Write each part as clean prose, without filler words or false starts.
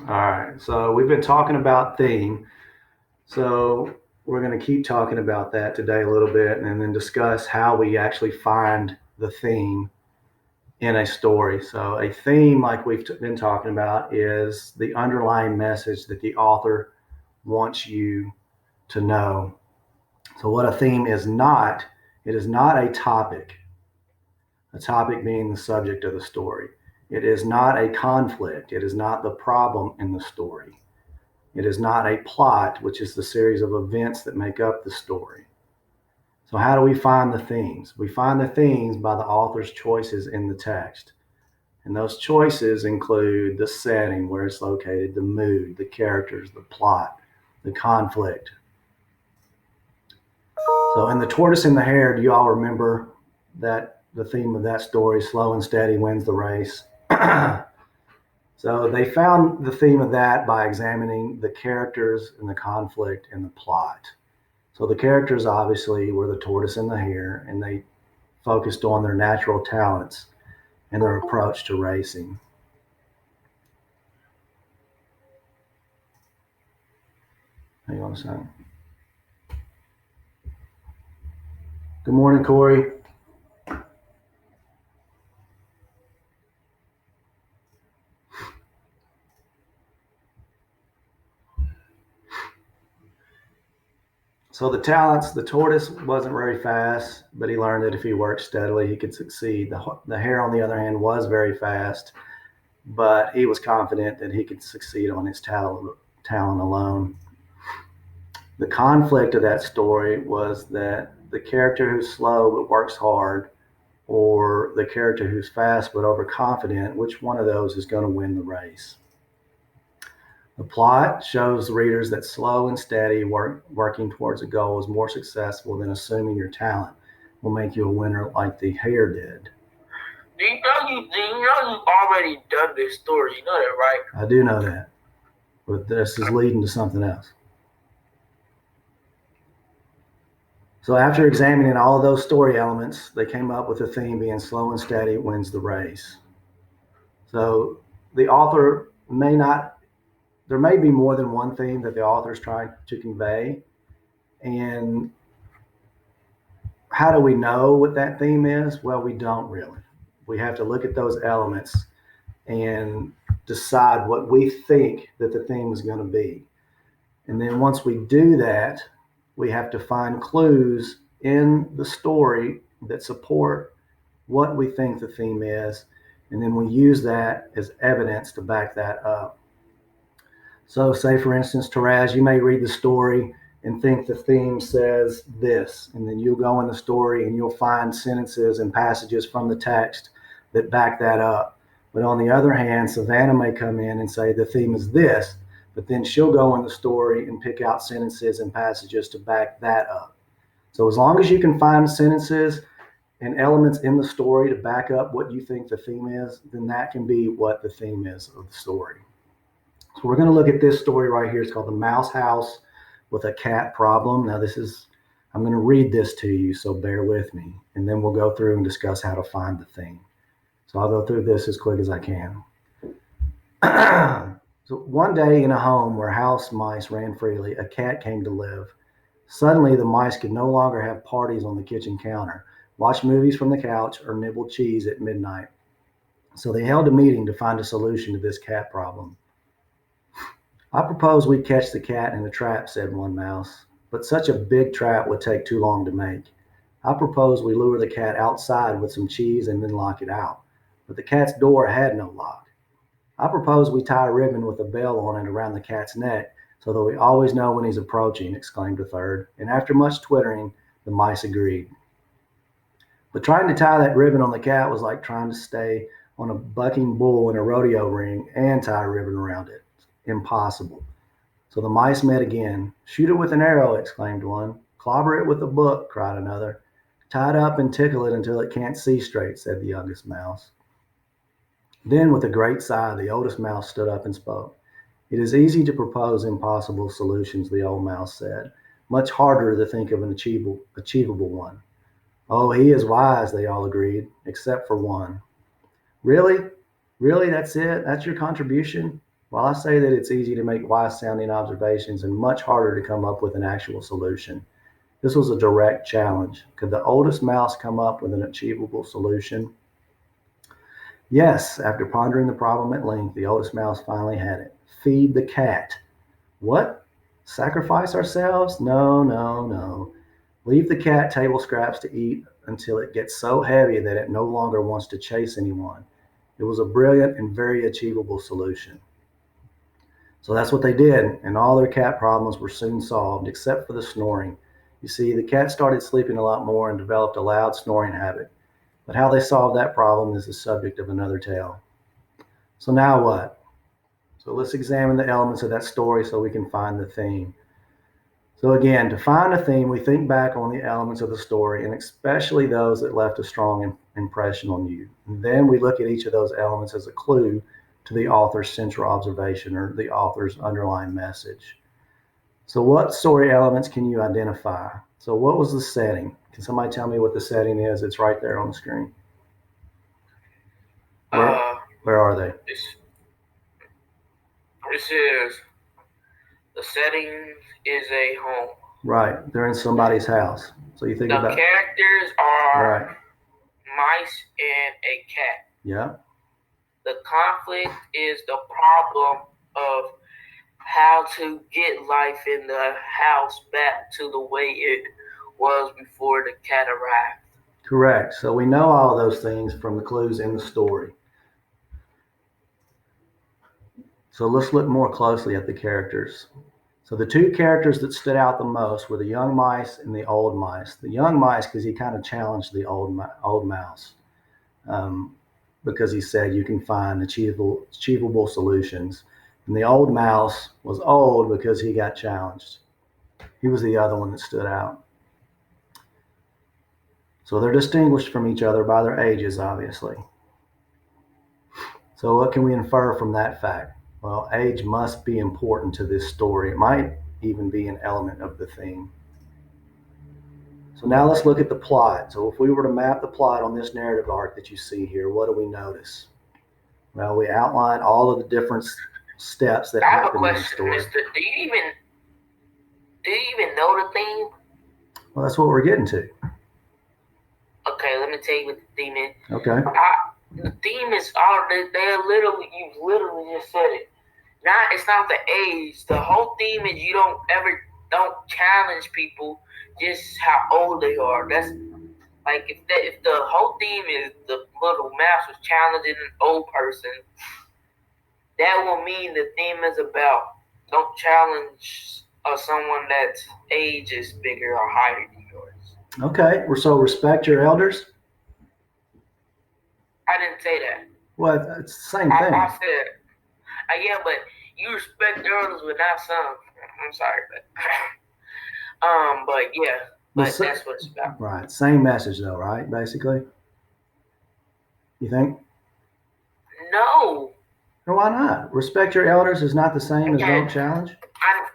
All right. So we've been talking about theme. So we're going to keep talking about that today a little bit and then discuss how we actually find the theme in a story. So a theme, like we've been talking about, is the underlying message that the author wants you to know. So what a theme is not, it is not a topic. A topic being the subject of the story. It is not a conflict. It is not the problem in the story. It is not a plot, which is the series of events that make up the story. So, how do we find the themes? We find the themes by the author's choices in the text. And those choices include the setting, where it's located, the mood, the characters, the plot, the conflict. So, in The Tortoise and the Hare, do you all remember that the theme of that story, slow and steady wins the race? So they found the theme of that by examining the characters and the conflict and the plot. So the characters obviously were the tortoise and the hare, and they focused on their natural talents and their approach to racing. Hang on a second. Good morning, Corey. So the talents, the tortoise wasn't very fast, but he learned that if he worked steadily, he could succeed. The hare, on the other hand, was very fast, but he was confident that he could succeed on his talent alone. The conflict of that story was that the character who's slow but works hard, or the character who's fast but overconfident, which one of those is going to win the race? The plot shows readers that slow and steady working towards a goal is more successful than assuming your talent will make you a winner like the hare did. You've already done this story. You know that, right? I do know that, but this is leading to something else. So after examining all of those story elements, they came up with a theme being slow and steady wins the race. So the author may not, there may be more than one theme that the author is trying to convey. And how do we know what that theme is? Well, we don't really. We have to look at those elements and decide what we think that the theme is going to be. And then once we do that, we have to find clues in the story that support what we think the theme is, and then we use that as evidence to back that up. So, say for instance, Taraz, you may read the story and think the theme says this, and then you'll go in the story and you'll find sentences and passages from the text that back that up. But on the other hand, Savannah may come in and say the theme is this, but then she'll go in the story and pick out sentences and passages to back that up. So as long as you can find sentences and elements in the story to back up what you think the theme is, then that can be what the theme is of the story. So we're going to look at this story right here. It's called The Mouse House with a Cat Problem. Now I'm going to read this to you, so bear with me, and then we'll go through and discuss how to find the theme. So I'll go through this as quick as I can. So one day in a home where house mice ran freely, a cat came to live. Suddenly, the mice could no longer have parties on the kitchen counter, watch movies from the couch, or nibble cheese at midnight. So they held a meeting to find a solution to this cat problem. I propose we catch the cat in a trap, said one mouse, but such a big trap would take too long to make. I propose we lure the cat outside with some cheese and then lock it out. But the cat's door had no lock. I propose we tie a ribbon with a bell on it around the cat's neck so that we always know when he's approaching, exclaimed a third, and after much twittering, the mice agreed. But trying to tie that ribbon on the cat was like trying to stay on a bucking bull in a rodeo ring and tie a ribbon around it. Impossible. So the mice met again. Shoot it with an arrow, exclaimed one. Clobber it with a book, cried another. Tie it up and tickle it until it can't see straight, said the youngest mouse. Then, with a great sigh, the oldest mouse stood up and spoke. It is easy to propose impossible solutions, the old mouse said. Much harder to think of an achievable one. Oh, he is wise, they all agreed, except for one. Really? Really, that's it? That's your contribution? While I say that it's easy to make wise sounding observations and much harder to come up with an actual solution, this was a direct challenge. Could the oldest mouse come up with an achievable solution? Yes, after pondering the problem at length, the oldest mouse finally had it. Feed the cat. What? Sacrifice ourselves? No, no, no. Leave the cat table scraps to eat until it gets so heavy that it no longer wants to chase anyone. It was a brilliant and very achievable solution. So that's what they did, and all their cat problems were soon solved, except for the snoring. You see, the cat started sleeping a lot more and developed a loud snoring habit. But how they solved that problem is the subject of another tale. So now what? So let's examine the elements of that story so we can find the theme. So again, to find a theme, we think back on the elements of the story, and especially those that left a strong impression on you. And then we look at each of those elements as a clue to the author's central observation or the author's underlying message. So what story elements can you identify? So what was the setting? Can somebody tell me what the setting is? It's right there on the screen. Where are they? This is the setting is a home. Right, they're in somebody's house. So you think the about characters are right. Mice and a cat. Yeah. The conflict is the problem of how to get life in the house back to the way it was before the cat arrived. Correct. So we know all those things from the clues in the story. So let's look more closely at the characters. So the two characters that stood out the most were the young mice and the old mice. The young mice, because he kind of challenged the old mouse, because he said you can find achievable solutions. And the old mouse was old because he got challenged. He was the other one that stood out. So they're distinguished from each other by their ages, obviously. So what can we infer from that fact? Well, age must be important to this story. It might even be an element of the theme. So now let's look at the plot. So if we were to map the plot on this narrative arc that you see here, what do we notice? Well, we outline all of the different steps that happen in the story. Mister, do you even know the theme? Well, that's what we're getting to. Okay, let me tell you what the theme is. Okay. The theme is you've literally just said it. It's not the age. The whole theme is you don't challenge people just how old they are. That's like if the whole theme is the little mouse was challenging an old person, that will mean the theme is about don't challenge someone that's age is bigger or higher than yours. Okay, so respect your elders. I didn't say that. Well, it's the same thing. I said, yeah, but you respect elders, but not some. I'm sorry, but yeah, that's what it's about. Right, same message though, right? Basically, you think? No. Well, why not? Respect your elders is not the same as don't challenge.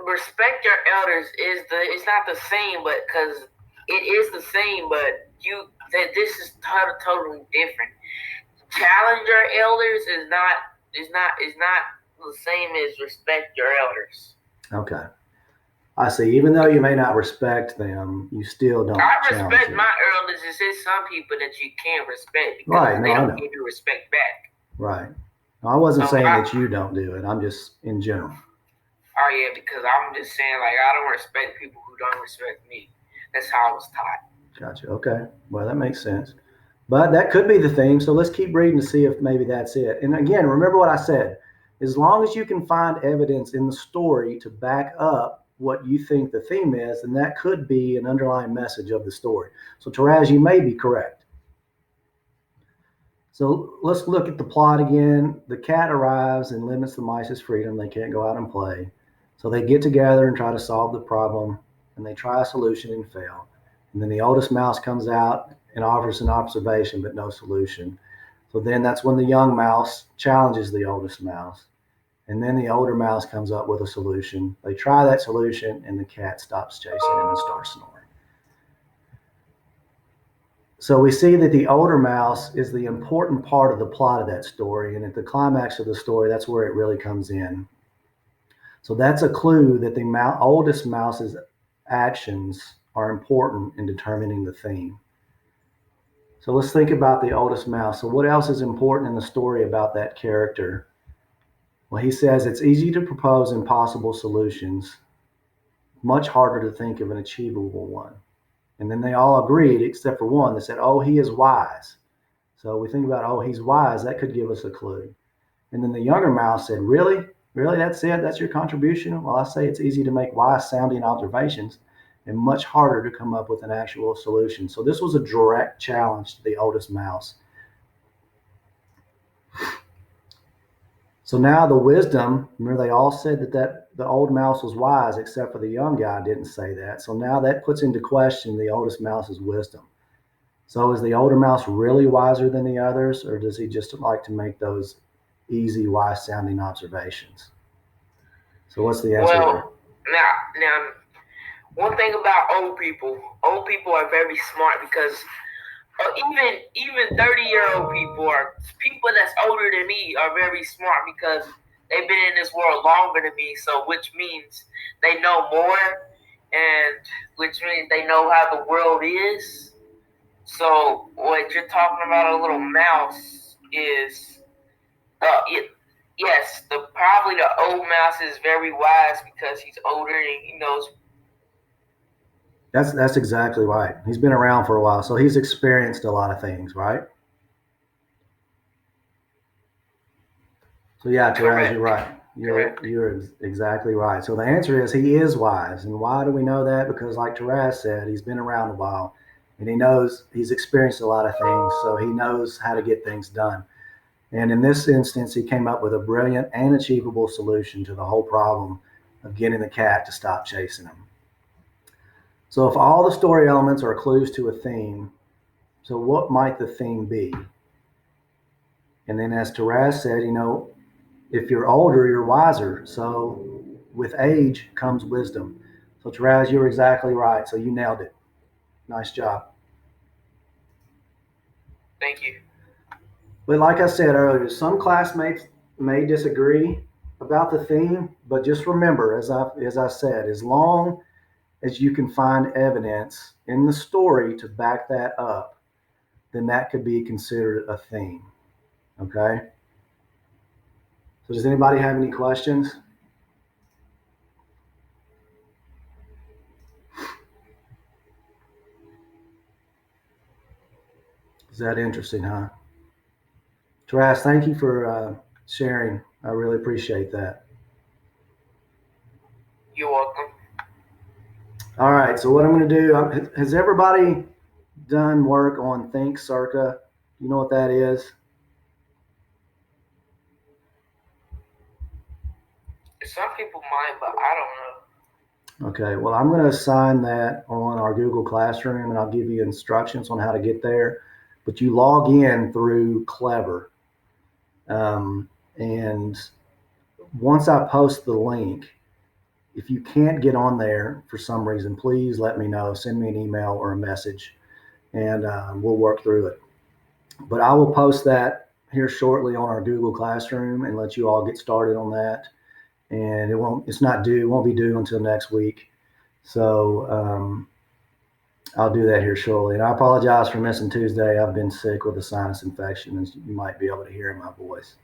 Respect your elders it's not the same, but because it is the same, but this is totally different. Challenge your elders is not the same as respect your elders. Okay, I see. Even though you may not respect them, you still don't. I respect my elders. It's just some people that you can't respect because they don't give you respect back. Right. I wasn't saying that you don't do it. I'm just in general. Oh yeah, because I'm just saying I don't respect people who don't respect me. That's how I was taught. Gotcha. Okay. Well, that makes sense. But that could be the theme. So let's keep reading to see if maybe that's it. And again, remember what I said. As long as you can find evidence in the story to back up what you think the theme is, then that could be an underlying message of the story. So Taraz, you may be correct. So let's look at the plot again. The cat arrives and limits the mice's freedom. They can't go out and play. So they get together and try to solve the problem, and they try a solution and fail. And then the oldest mouse comes out and offers an observation, but no solution. So then that's when the young mouse challenges the oldest mouse. And then the older mouse comes up with a solution. They try that solution, and the cat stops chasing him and starts snoring. So we see that the older mouse is the important part of the plot of that story. And at the climax of the story, that's where it really comes in. So that's a clue that the oldest mouse's actions are important in determining the theme. So let's think about the oldest mouse. So what else is important in the story about that character? Well, he says it's easy to propose impossible solutions, much harder to think of an achievable one. And then they all agreed, except for one that said, oh, he is wise. So we think about, oh, he's wise. That could give us a clue. And then the younger mouse said, really? Really? That's it? That's your contribution? Well, I say it's easy to make wise sounding observations and much harder to come up with an actual solution. So this was a direct challenge to the oldest mouse. So now the wisdom, remember they all said that the old mouse was wise, except for the young guy didn't say that. So now that puts into question the oldest mouse's wisdom. So is the older mouse really wiser than the others, or does he just like to make those easy, wise sounding observations? So what's the answer there? Now, one thing about old people are very smart because even 30-year-old people or people that's older than me are very smart because they've been in this world longer than me. So which means they know more, and which means they know how the world is. So what you're talking about, a little mouse, is yes, probably the old mouse is very wise because he's older and he knows. That's exactly right. He's been around for a while, so he's experienced a lot of things, right? So yeah, Therese, you're right. You're exactly right. So the answer is he is wise. And why do we know that? Because like Therese said, he's been around a while and he knows he's experienced a lot of things, so he knows how to get things done. And in this instance, he came up with a brilliant and achievable solution to the whole problem of getting the cat to stop chasing him. So if all the story elements are clues to a theme, so what might the theme be? And then as Therese said, if you're older, you're wiser. So with age comes wisdom. So Therese, you're exactly right. So you nailed it. Nice job. Thank you. But like I said earlier, some classmates may disagree about the theme, but just remember, as I said, as long as you can find evidence in the story to back that up, then that could be considered a theme. Okay? So does anybody have any questions? Is that interesting, huh? Taras, thank you for sharing. I really appreciate that. You're welcome. All right, so what I'm going to do, has everybody done work on Think Circa? You know what that is? Some people might, but I don't know. Okay, well, I'm going to assign that on our Google Classroom, and I'll give you instructions on how to get there. But you log in through Clever. And once I post the link, if you can't get on there for some reason, please let me know. Send me an email or a message, and we'll work through it. But I will post that here shortly on our Google Classroom and let you all get started on that. And it won't be due until next week. So I'll do that here shortly. And I apologize for missing Tuesday. I've been sick with a sinus infection, as you might be able to hear in my voice.